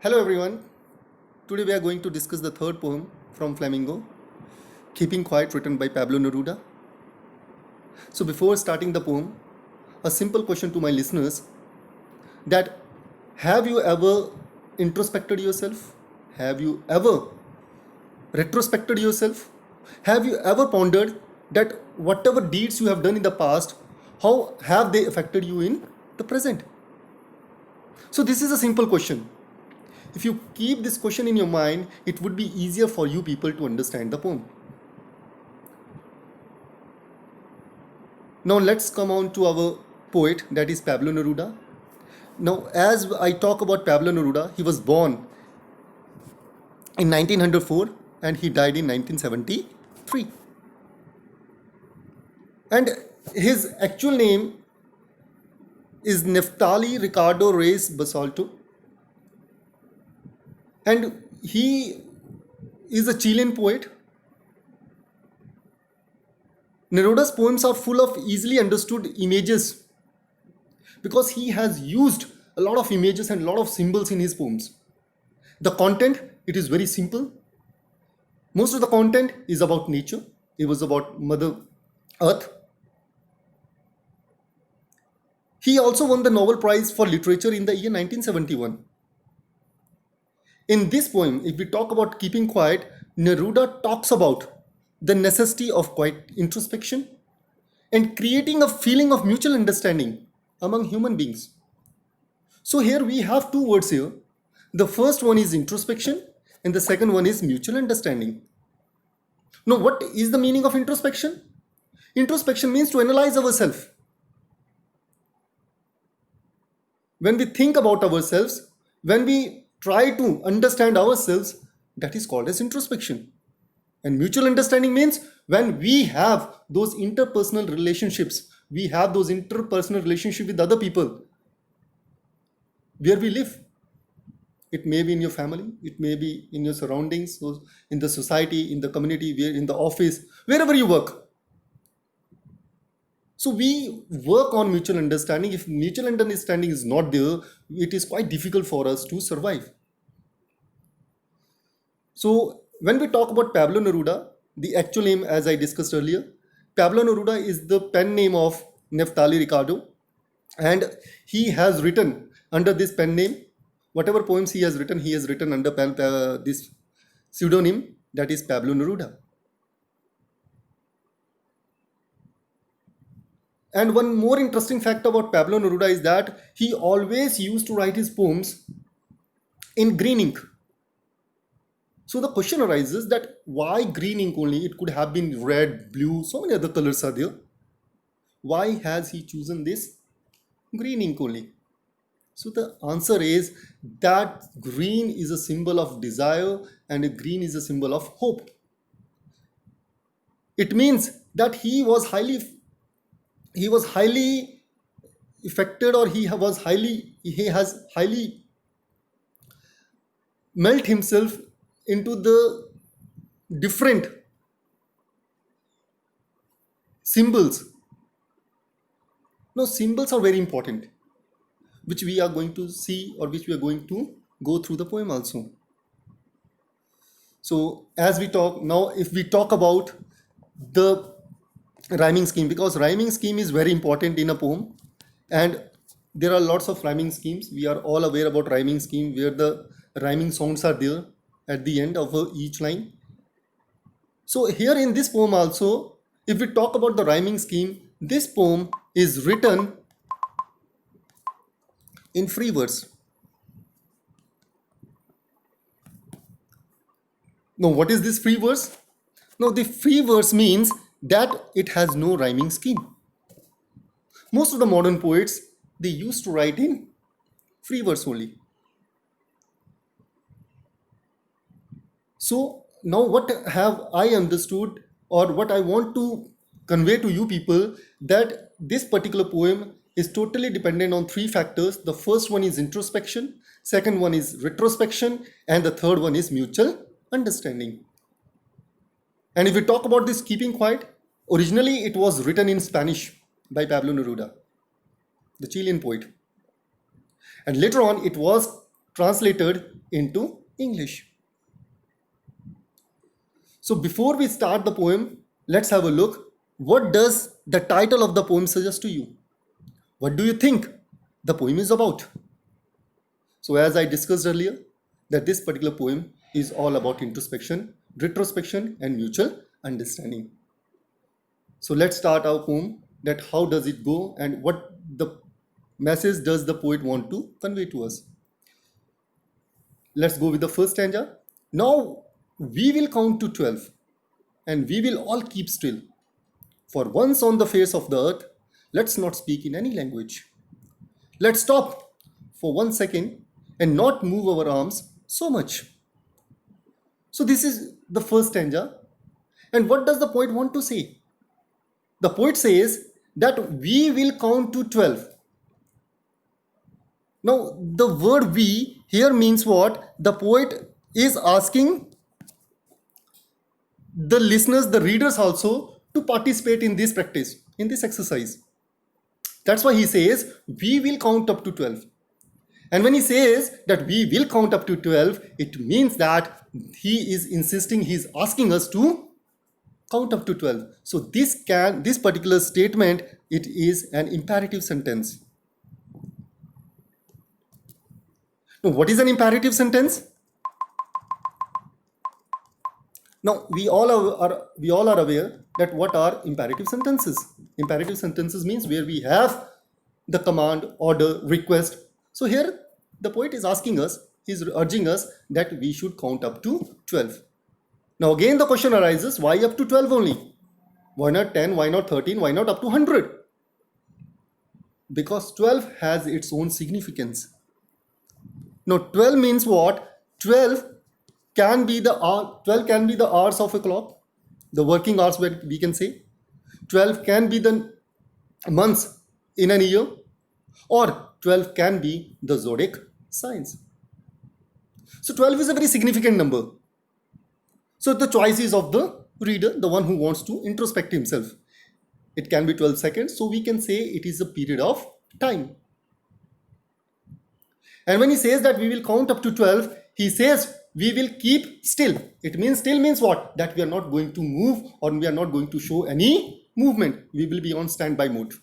Hello everyone. Today we are going to discuss the third poem from Flamingo, Keeping Quiet, written by Pablo Neruda. So before starting the poem, a simple question to my listeners that have you ever introspected yourself? Have you ever retrospected yourself? Have you ever pondered that whatever deeds you have done in the past, how have they affected you in the present? So this is a simple question. If you keep this question in your mind, it would be easier for you people to understand the poem. Now let's come on to our poet, that is Pablo Neruda. Now, as I talk about Pablo Neruda, he was born in 1904 and he died in 1973. And his actual name is Neftali Ricardo Reyes Basalto. And he is a Chilean poet. Neruda's poems are full of easily understood images because he has used a lot of images and a lot of symbols in his poems. The content, it is very simple. Most of the content is about nature. It was about Mother Earth. He also won the Nobel Prize for Literature in the year 1971. In this poem, if we talk about keeping quiet, Neruda talks about the necessity of quiet introspection and creating a feeling of mutual understanding among human beings. So here we have two words here. The first one is introspection and the second one is mutual understanding. Now, what is the meaning of introspection? Introspection means to analyze ourselves. When we think about ourselves, when we try to understand ourselves, that is called as introspection. And mutual understanding means when we have those interpersonal relationships, we have those interpersonal relationships with other people where we live. It may be in your family, it may be in your surroundings, so in the society, in the community, in the office, wherever you work. So we work on mutual understanding. If mutual understanding is not there, it is quite difficult for us to survive. So when we talk about Pablo Neruda, the actual name, as I discussed earlier, Pablo Neruda is the pen name of Neftali Ricardo, and he has written under this pen name whatever poems he has written under this pseudonym, that is Pablo Neruda. And one more interesting fact about Pablo Neruda is that he always used to write his poems in green ink. So the question arises that why green ink only? It could have been red, blue, so many other colors are there. Why has he chosen this green ink only? So the answer is that green is a symbol of desire and green is a symbol of hope. It means that he was highly affected, or he has highly melt himself into the different symbols. Now symbols are very important, which we are going to see, or which we are going to go through the poem also. So as we talk now, if we talk about the rhyming scheme, because rhyming scheme is very important in a poem, and there are lots of rhyming schemes. We are all aware about rhyming scheme, where the rhyming sounds are there at the end of each line. So here in this poem also, if we talk about the rhyming scheme, this poem is written in free verse. Now what is this free verse? Now the free verse means that it has no rhyming scheme. Most of the modern poets, they used to write in free verse only. So now what have I understood, or what I want to convey to you people, that this particular poem is totally dependent on three factors. The first one is introspection, second one is retrospection, and the third one is mutual understanding. And if we talk about this keeping quiet, originally it was written in Spanish by Pablo Neruda, the Chilean poet. And later on it was translated into English. So before we start the poem, let's have a look. What does the title of the poem suggest to you? What do you think the poem is about? So as I discussed earlier, that this particular poem is all about introspection, retrospection, and mutual understanding. So let's start our poem, that how does it go and what the message does the poet want to convey to us. Let's go with the first stanza. Now we will count to 12 and we will all keep still. For once on the face of the earth, let's not speak in any language. Let's stop for 1 second and not move our arms so much. So this is the first stanza. And what does the poet want to say? The poet says that we will count to 12. Now, the word we here means what? The poet is asking the listeners, the readers also, to participate in this practice, in this exercise. That's why he says, we will count up to 12. And when he says that we will count up to 12, it means that he is insisting, he is asking us to count up to 12. So this particular statement, it is an imperative sentence. Now, what is an imperative sentence? Now, we all are aware that what are imperative sentences. Imperative sentences means where we have the command, order, request. So here the poet is asking us, he is urging us that we should count up to 12. Now again the question arises, why up to 12 only? Why not 10? Why not 13? Why not up to 100? Because 12 has its own significance. Now 12 means what? 12 can be the hours of a clock, the working hours we can say. 12 can be the months in an year, or 12 can be the zodiac signs. So 12 is a very significant number. So the choice is of the reader, the one who wants to introspect himself. It can be 12 seconds, so we can say it is a period of time. And when he says that we will count up to 12, he says we will keep still. It means still means what? That we are not going to move or we are not going to show any movement. We will be on standby mode.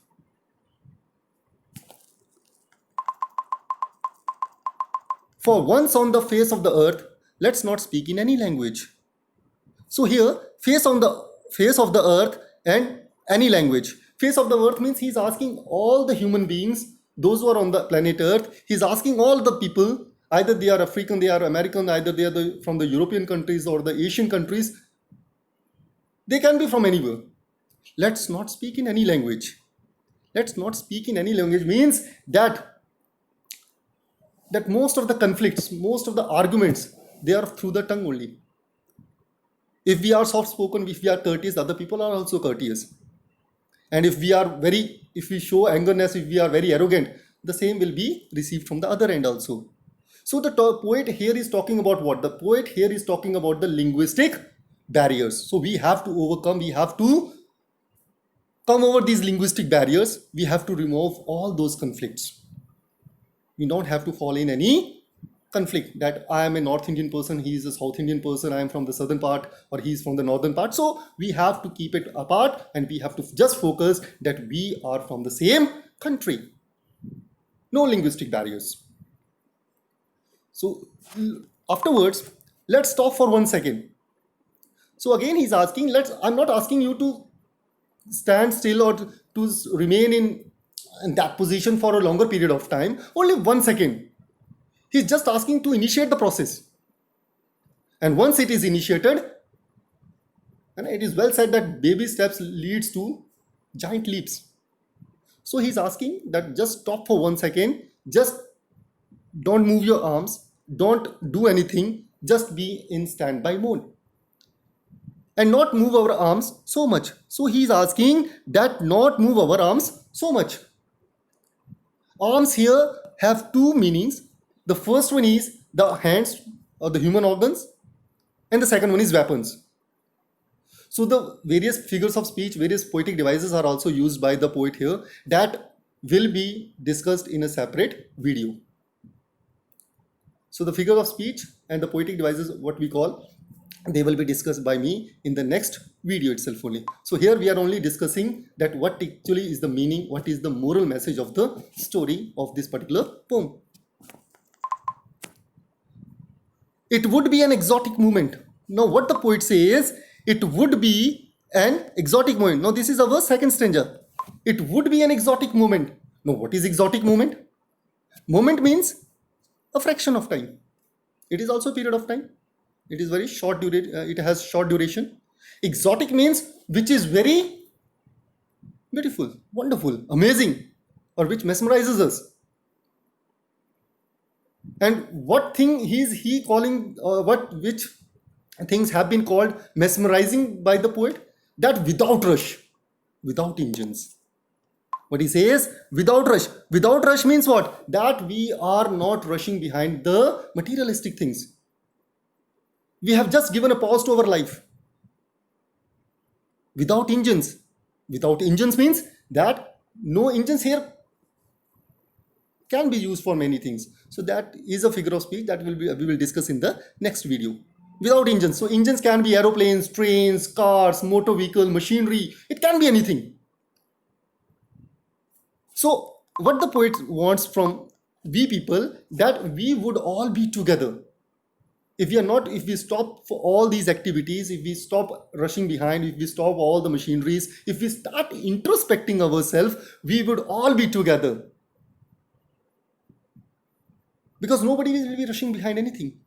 For once on the face of the earth, let's not speak in any language. So here, face of the earth and any language. Face of the earth means he's asking all the human beings, those who are on the planet earth, he's asking all the people, either they are African, they are American, either they are from the European countries or the Asian countries. They can be from anywhere. Let's not speak in any language. Let's not speak in any language means that most of the conflicts, most of the arguments, they are through the tongue only. If we are soft-spoken, if we are courteous, other people are also courteous. And if we show angerness, if we are very arrogant, the same will be received from the other end also. So the poet here is talking about what? The poet here is talking about the linguistic barriers. So we have to overcome, we have to come over these linguistic barriers. We have to remove all those conflicts. We don't have to fall in any conflict that I am a North Indian person, he is a South Indian person, I am from the southern part or he is from the northern part. So we have to keep it apart and we have to just focus that we are from the same country. No linguistic barriers. So afterwards, let's stop for 1 second. So again he's asking, I'm not asking you to stand still or to remain in that position for a longer period of time, only 1 second. He's just asking to initiate the process. And once it is initiated, and it is well said that baby steps leads to giant leaps. So he's asking that just stop for 1 second, just don't move your arms, don't do anything, just be in standby mode. And not move our arms so much. So he's asking that not move our arms so much. Arms here have two meanings. The first one is the hands or the human organs, and the second one is weapons. So the various figures of speech, various poetic devices are also used by the poet here that will be discussed in a separate video. So the figure of speech and the poetic devices, what we call, they will be discussed by me in the next video itself only. So here we are only discussing that what actually is the meaning, what is the moral message of the story of this particular poem. It would be an exotic moment. Now what the poet says, it would be an exotic moment. Now this is our second stanza. It would be an exotic moment. Now what is exotic moment? Moment means a fraction of time. It is also a period of time. It is very short duration. It has short duration. Exotic means which is very beautiful, wonderful, amazing, or which mesmerizes us. And what thing is he calling, which things have been called mesmerizing by the poet? That without rush, without engines. What he says, without rush. Without rush means what? That we are not rushing behind the materialistic things. We have just given a pause to our life. Without engines. Without engines means that no engines here can be used for many things. So that is a figure of speech that we will discuss in the next video. Without engines. So engines can be aeroplanes, trains, cars, motor vehicle, machinery. It can be anything. So what the poet wants from we people, that we would all be together. If we stop for all these activities, if we stop rushing behind, if we stop all the machineries, if we start introspecting ourselves, we would all be together. Because nobody will be rushing behind anything.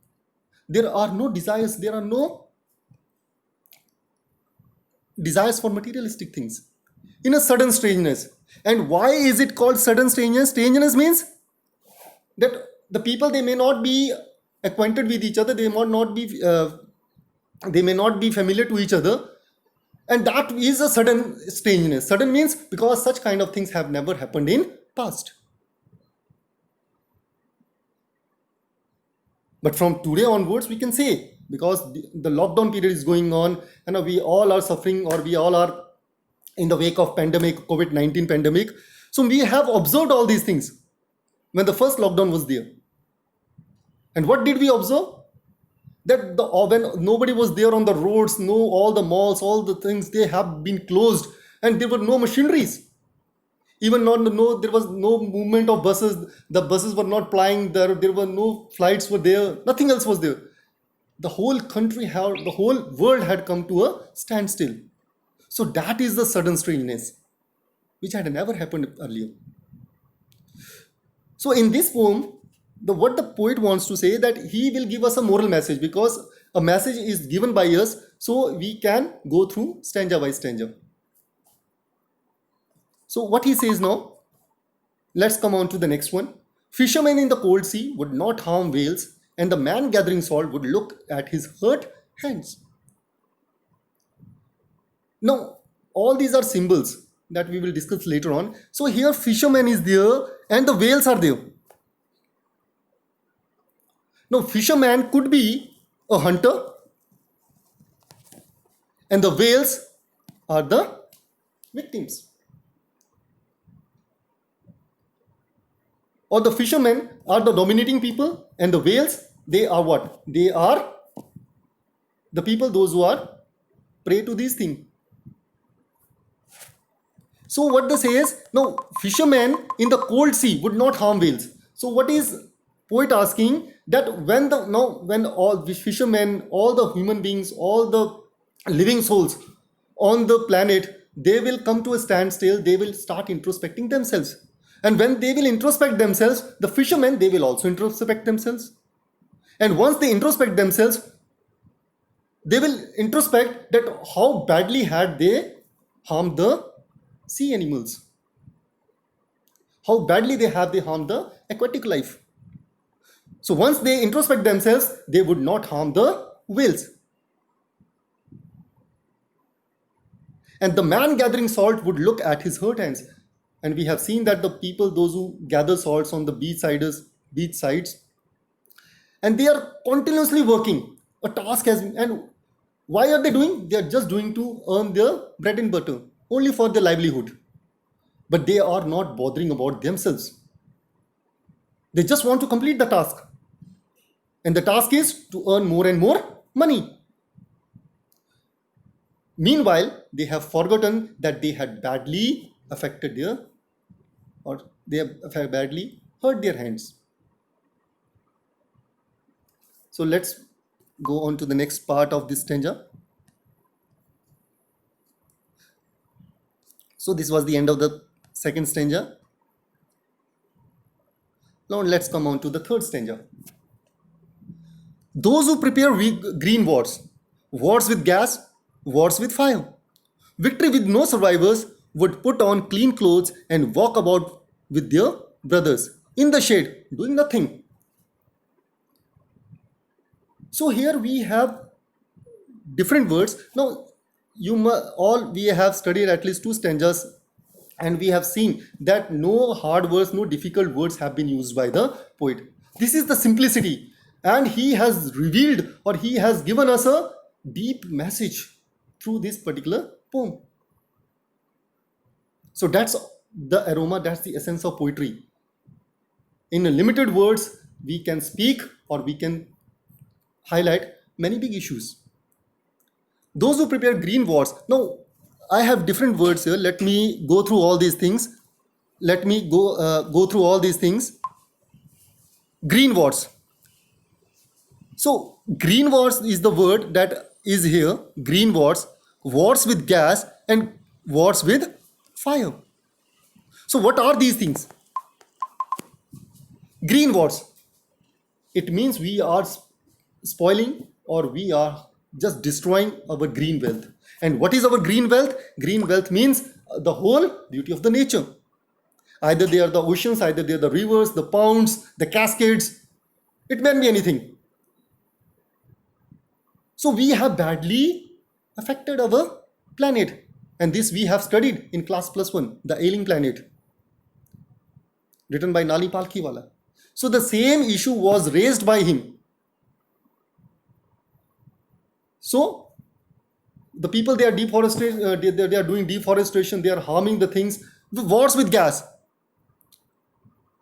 There are no desires, there are no desires for materialistic things. In a sudden strangeness. And why is it called sudden strangeness? Strangeness means that the people, they may not be acquainted with each other, they may not be familiar to each other, and that is a sudden strangeness. Sudden means because such kind of things have never happened in past. But from today onwards, we can say, because the lockdown period is going on, and we all are suffering, or we all are in the wake of pandemic, COVID-19 pandemic. So we have observed all these things when the first lockdown was there. And what did we observe? That when nobody was there on the roads, all the malls, all the things, they have been closed, and there were no machineries. Even there was no movement of buses. The buses were not plying. There were no flights were there. Nothing else was there. The whole country, the whole world had come to a standstill. So that is the sudden strangeness, which had never happened earlier. So in this poem, what the poet wants to say, that he will give us a moral message, because a message is given by us, so we can go through stanza by stanza. So what he says now, let's come on to the next one. Fishermen in the cold sea would not harm whales, and the man gathering salt would look at his hurt hands. Now, all these are symbols that we will discuss later on. So here fisherman is there and the whales are there. Now, fisherman could be a hunter and the whales are the victims. Or the fishermen are the dominating people, and the whales, they are what? They are the people, those who are prey to these things. So what they say is, no, fishermen in the cold sea would not harm whales. So what is poet asking, that when all the fishermen, all the human beings, all the living souls on the planet, they will come to a standstill, they will start introspecting themselves. And when they will introspect themselves, the fishermen, they will also introspect themselves. And once they introspect themselves, they will introspect that how badly had they harmed the sea animals. How badly they harmed the aquatic life. So once they introspect themselves, they would not harm the whales. And the man gathering salt would look at his hurt hands. And we have seen that the people, those who gather salts on the beach sides, and they are continuously working. A task has been, and why are they doing? They are just doing to earn their bread and butter, only for their livelihood. But they are not bothering about themselves. They just want to complete the task. And the task is to earn more and more money. Meanwhile, they have forgotten that they had badly affected their, or they have badly hurt their hands. So let's go on to the next part of this stanza. So this was the end of the second stanza. Now let's come on to the third stanza. Those who prepare green wars, wars with gas, wars with fire. Victory with no survivors would put on clean clothes and walk about with their brothers in the shade, doing nothing. So here we have different words. Now, all we have studied at least two stanzas, and we have seen that no hard words, no difficult words have been used by the poet. This is the simplicity, and he has revealed, or he has given us a deep message through this particular poem. So that's the aroma, that's the essence of poetry. In limited words, we can speak, or we can highlight many big issues. Those who prepare green wars. Now, I have different words here. Let me go through all these things. Let me go through all these things. Green wars. So, green wars is the word that is here. Green wars, wars with gas, and wars with fire. So, what are these things? Green wars. It means we are spoiling, or we are just destroying our green wealth. And what is our green wealth? Green wealth means the whole beauty of the nature. Either they are the oceans, either they are the rivers, the ponds, the cascades. It may be anything. So we have badly affected our planet. And this we have studied in class +1, the ailing planet, written by Nali Palkhiwala. So the same issue was raised by him. So the people, they are deforestation, they are doing deforestation, they are harming the things. The wars with gas.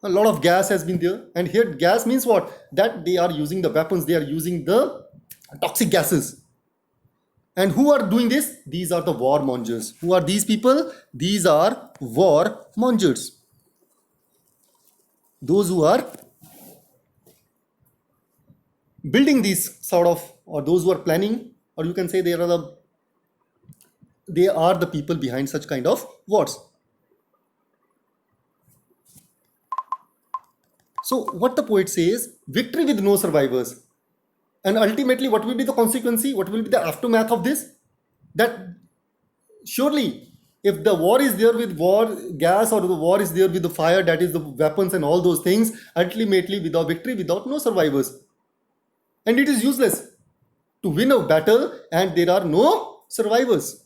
A lot of gas has been there. And here gas means what? That they are using the weapons, they are using the toxic gases. And who are doing this? These are the warmongers. Who are these people? These are warmongers. Those who are building these sort of, or those who are planning, or you can say they are the people behind such kind of wars. So what the poet says, victory with no survivors. And ultimately, what will be the consequence? What will be the aftermath of this? That surely, if the war is there with war gas, or the war is there with the fire, that is the weapons and all those things, ultimately without victory, without no survivors. And it is useless to win a battle and there are no survivors.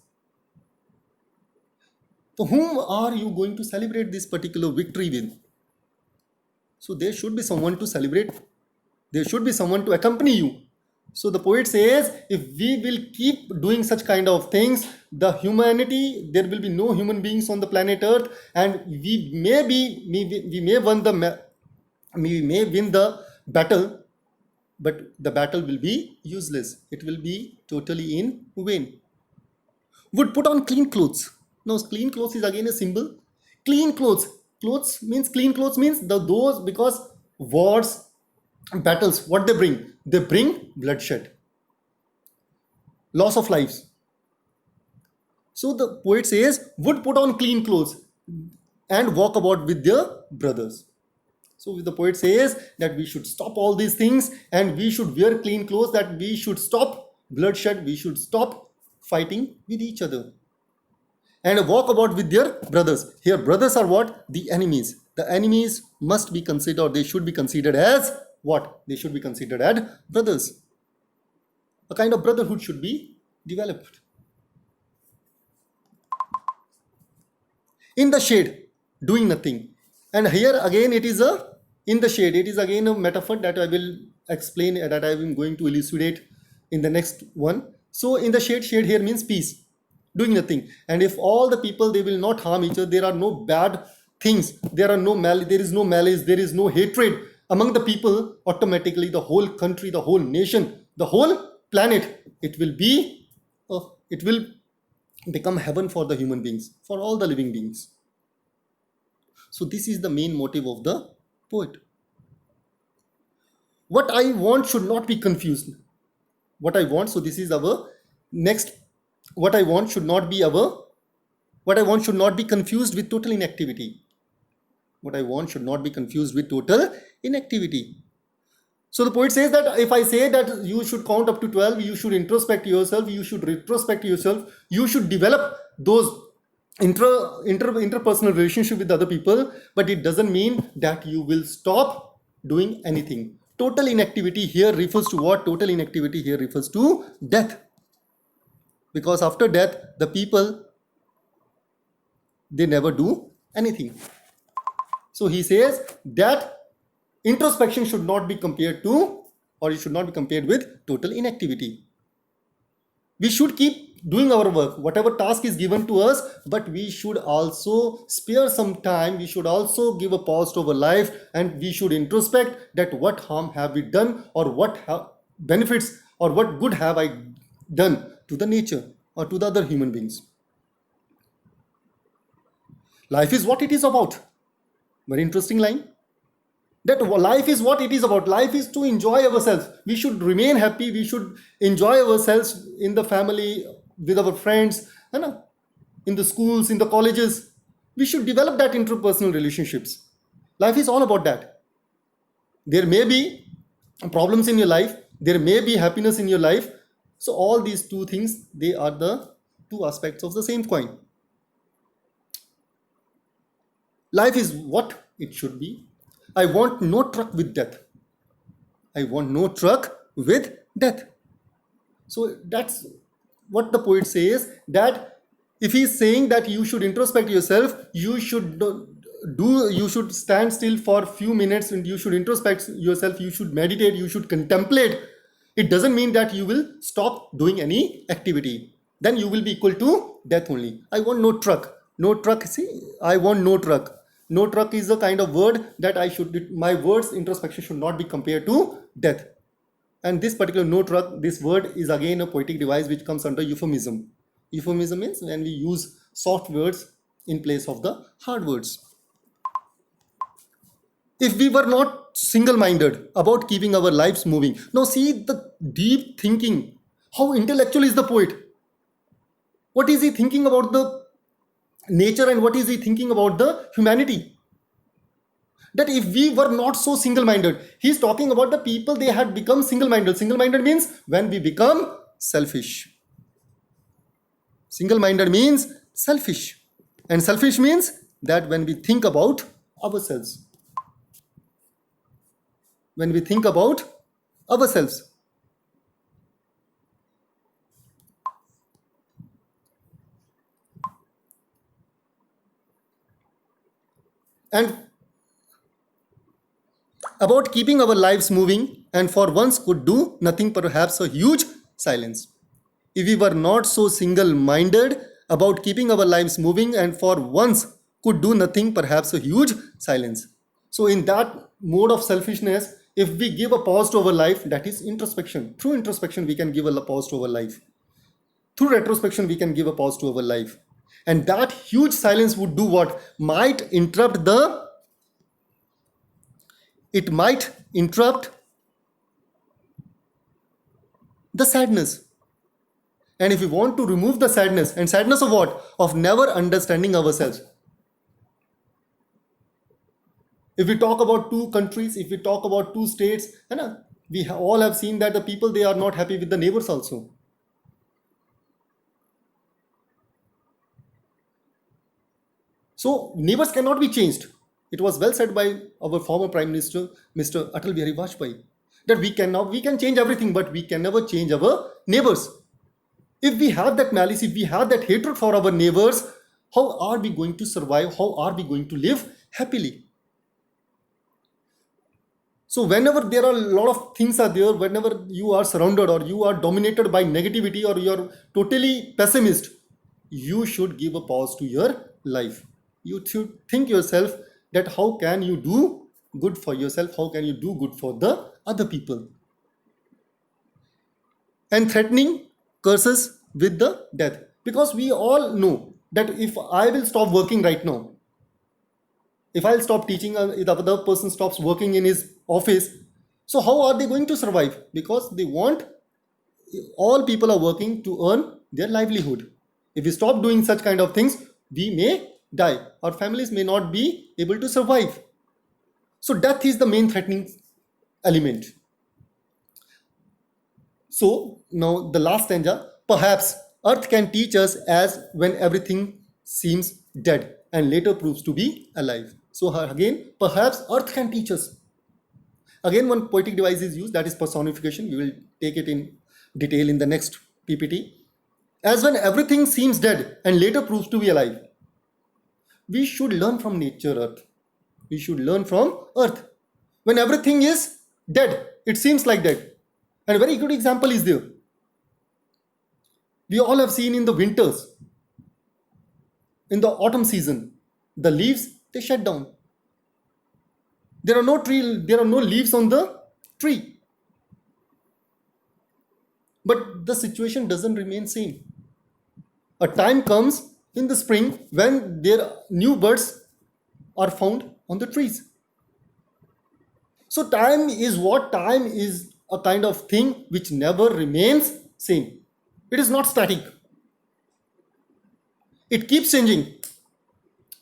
So whom are you going to celebrate this particular victory with? So there should be someone to celebrate. There should be someone to accompany you. So the poet says, if we will keep doing such kind of things, the humanity, there will be no human beings on the planet Earth, and we may win the battle, but the battle will be useless. It will be totally in vain. Would put on clean clothes. Now, clean clothes is again a symbol. Clean clothes. Clean clothes means those, because wars, battles, what they bring? They bring bloodshed, loss of lives. So the poet says, would put on clean clothes and walk about with their brothers. So the poet says that we should stop all these things and we should wear clean clothes, that we should stop bloodshed, we should stop fighting with each other. And walk about with their brothers. Here brothers are what? The enemies. The enemies must be considered, they should be considered as what? They should be considered as brothers. A kind of brotherhood should be developed. In the shade, doing nothing. And here again it is in the shade. It is again a metaphor that I will explain, that I am going to elucidate in the next one. So in the shade here means peace, doing nothing. And if all the people, they will not harm each other, there are no bad things, there is no malice, there is no hatred among the people, automatically the whole country, the whole nation, the whole planet, it will become heaven for the human beings, for all the living beings. So this is the main motive of the poet. What I want should not be confused. What I want, so this is our next. What I want should not be confused with total inactivity. What I want should not be confused with total inactivity. So the poet says that if I say that you should count up to 12, you should introspect yourself, you should retrospect yourself, you should develop those interpersonal relationship with other people, but it doesn't mean that you will stop doing anything. Total inactivity here refers to what? Total inactivity here refers to death. Because after death, the people, they never do anything. So he says that introspection should not be compared to, or it should not be compared with total inactivity. We should keep doing our work, whatever task is given to us, but we should also spare some time. We should also give a pause to our life, and we should introspect that what harm have we done, or what benefits or what good have I done to the nature or to the other human beings. Life is what it is about. Very interesting line. That life is what it is about. Life is to enjoy ourselves. We should remain happy. We should enjoy ourselves in the family, with our friends, in the schools, in the colleges. We should develop that interpersonal relationships. Life is all about that. There may be problems in your life. There may be happiness in your life. So all these two things, they are the two aspects of the same coin. Life is what it should be. I want no truck with death. I want no truck with death. So that's what the poet says, that if he's saying that you should introspect yourself, you should stand still for a few minutes and you should introspect yourself, you should meditate, you should contemplate. It doesn't mean that you will stop doing any activity. Then you will be equal to death only. I want no truck. No truck, I want no truck. No truck is a kind of word that my words introspection should not be compared to death. And this particular no truck, this word is again a poetic device which comes under euphemism. Euphemism means when we use soft words in place of the hard words. If we were not single-minded about keeping our lives moving. Now see the deep thinking. How intellectual is the poet? What is he thinking about the nature and what is he thinking about the humanity? That if we were not so single-minded, he's talking about the people, they had become single-minded. Single-minded means when we become selfish. Single-minded means selfish. And selfish means that when we think about ourselves. When we think about ourselves. And about keeping our lives moving, and for once could do nothing, perhaps a huge silence. If we were not so single-minded about keeping our lives moving, and for once could do nothing, perhaps a huge silence. So in that mode of selfishness, if we give a pause to our life, that is introspection. Through introspection, we can give a pause to our life. Through retrospection, we can give a pause to our life. And that huge silence would do what? It might interrupt the sadness. And if we want to remove the sadness, and sadness of what? Of never understanding ourselves. If we talk about two countries, if we talk about two states, we all have seen that the people, they are not happy with the neighbors also. So neighbors cannot be changed. It was well said by our former Prime Minister, Mr. Atal Bihari Vajpayee, that we can change everything, but we can never change our neighbors. If we have that malice, if we have that hatred for our neighbors, how are we going to survive? How are we going to live happily? So whenever there are a lot of things are there, whenever you are surrounded or you are dominated by negativity or you are totally pessimist, you should give a pause to your life. You should think yourself that how can you do good for yourself? How can you do good for the other people? And threatening curses with the death. Because we all know that if I will stop working right now, if I'll stop teaching, if the other person stops working in his office, so how are they going to survive? Because they want, all people are working to earn their livelihood. If we stop doing such kind of things, we may die. Our families may not be able to survive. So death is the main threatening element. So now the last stanza, perhaps earth can teach us as when everything seems dead and later proves to be alive. So again, perhaps earth can teach us. Again, one poetic device is used, that is personification. We will take it in detail in the next PPT. As when everything seems dead and later proves to be alive. We should learn from nature, earth. We should learn from earth. When everything is dead, it seems like dead. And a very good example is there. We all have seen in the winters, in the autumn season, the leaves, they shut down. There are no leaves on the tree. But the situation doesn't remain same. A time comes in the spring when new birds are found on the trees. So time is what? Time is a kind of thing which never remains same. It is not static. It keeps changing.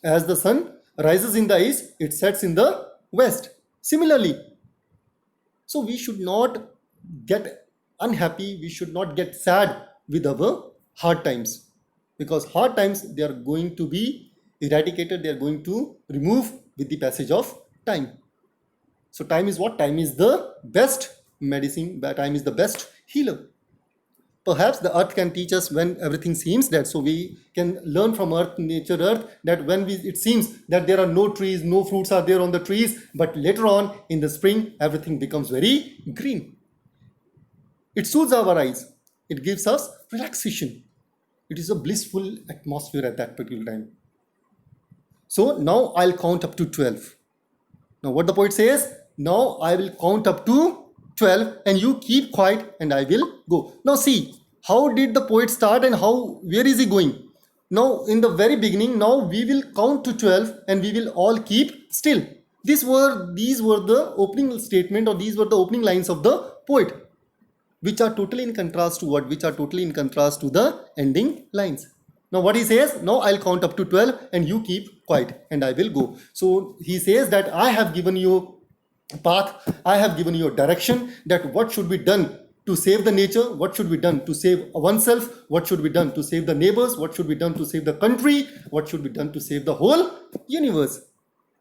As the sun rises in the east, it sets in the west. Similarly, so we should not get unhappy, we should not get sad with our hard times, because hard times, they are going to be eradicated, they are going to remove with the passage of time. So time is what? Time is the best medicine, time is the best healer. Perhaps the earth can teach us when everything seems dead. So we can learn from earth, nature, earth, that when it seems that there are no trees, no fruits are there on the trees, but later on in the spring, everything becomes very green. It soothes our eyes. It gives us relaxation. It is a blissful atmosphere at that particular time. So now I'll count up to 12. Now what the poet says, now I will count up to 12 and you keep quiet and I will go. Now see, how did the poet start and where is he going? Now in the very beginning, now we will count to 12 and we will all keep still. These were the opening statement, or these were the opening lines of the poet, which are totally in contrast to what? Which are totally in contrast to the ending lines. Now what he says, now I'll count up to 12 and you keep quiet and I will go. So he says that I have given you a path, I have given you a direction, that what should be done to save the nature, what should be done to save oneself, what should be done to save the neighbors, what should be done to save the country, what should be done to save the whole universe.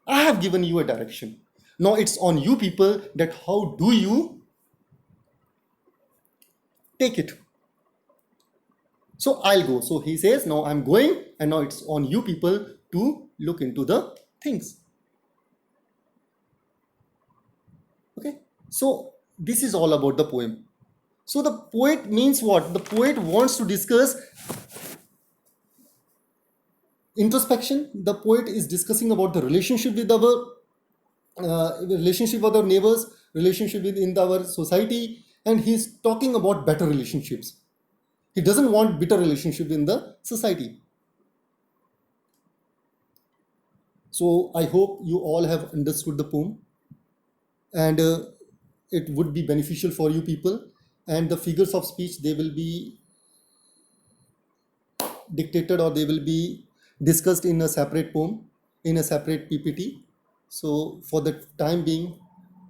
I have given you a direction. Now it's on you people that how do you take it. So I'll go. So he says, now I'm going, and now it's on you people to look into the things. Okay. So this is all about the poem. So the poet means what? The poet wants to discuss introspection. The poet is discussing about the relationship with our neighbors, relationship within our society, and he's talking about better relationships. He doesn't want bitter relationship in the society. So I hope you all have understood the poem, and it would be beneficial for you people. And the figures of speech, they will be dictated or they will be discussed in a separate poem, in a separate PPT. So for the time being,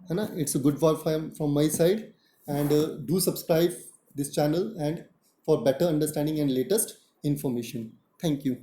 it's a good work from my side, and do subscribe this channel and for better understanding and latest information. Thank you.